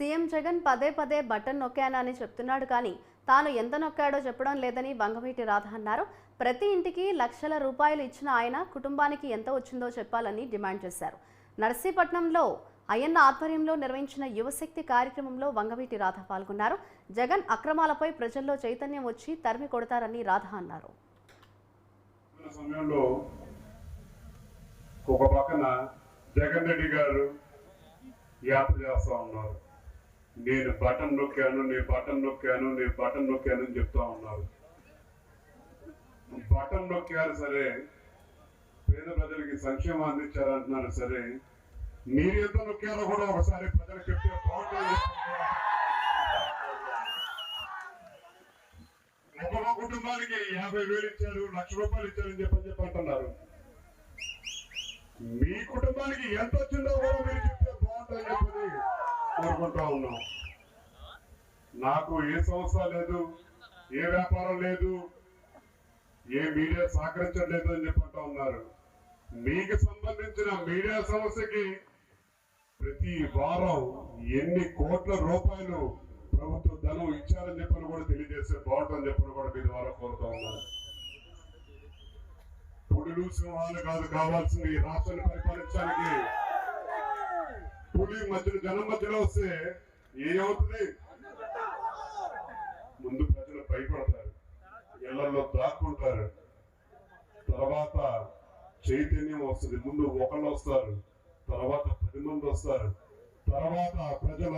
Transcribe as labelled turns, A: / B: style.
A: CM Jagan పదే పదే button నొక్కానని చెప్తున్నాడు కానీ తాను ఎంత నొక్కాడో చెప్పడం లేదని వంగవీటి రాధ అన్నారు. ప్రతి ఇంటికి లక్షల రూపాయలు ఇచ్చిన ఆయన కుటుంబానికి ఎంత వచ్చిందో చెప్పాలని డిమాండ్ చేశారు. నర్సీపట్నంలో అయ్యన్న ఆధ్వర్యంలో నిర్వహించిన యువశక్తి కార్యక్రమంలో వంగవీటి రాధ పాల్గొన్నారు. జగన్ అక్రమాలపై ప్రజల్లో చైతన్యం వచ్చి తరిమి కొడతారని రాధ అన్నారు.
B: ఒక పక్కన జగన్ రెడ్డి గారు యాత్ర చేస్తా ఉన్నారు. నేను బటన్ నొక్కాను అని చెప్తా ఉన్నారు. బటన్ నొక్కారు సరే, పేద ప్రజలకి సంక్షేమం అందించారంటున్నారు సరే, మీరు ఎంత నొక్కారో కూడా ఒకసారి ప్రజలకు చెప్తే బాగుంటుంది. ఒక్కొక్క కుటుంబానికి 50,000 ఇచ్చారు, ₹1,00,000 ఇచ్చారని చెప్పంటున్నారు. మీ కుటుంబానికి ఎంత వచ్చిందో కూడా మీరు చెప్తే బాగుంటుందని చెప్పని కోరుకుంటా ఉన్నాం. నాకు ఏ సంస్థ లేదు, ఏ వ్యాపారం లేదు, ఏ మీడియా సహకరించలేదు అని చెప్పంటా ఉన్నారు. మీకు సంబంధించిన మీడియా సంస్థకి ప్రతి వారం ఎన్ని కోట్ల రూపాయలు ప్రభుత్వ ధనం ఇచ్చారని చెప్పని కూడా తెలియజేస్తే బాగుంటుందని చెప్పని కూడా మీ ద్వారా కోరుతా ఉన్నారు. పులులు సింహాలు కాదు కావాల్సింది రాష్ట్రాన్ని పరిపాలించడానికి. పులి జనం మధ్యలో వస్తే ఏమవుతుంది? ముందు ప్రజలు భయపడతారు, ఇళ్లలో దాక్కుంటారు, తర్వాత చైతన్యం వస్తుంది. ముందు ఒకళ్ళు వస్తారు, తర్వాత 10 మంది వస్తారు, తర్వాత ప్రజలు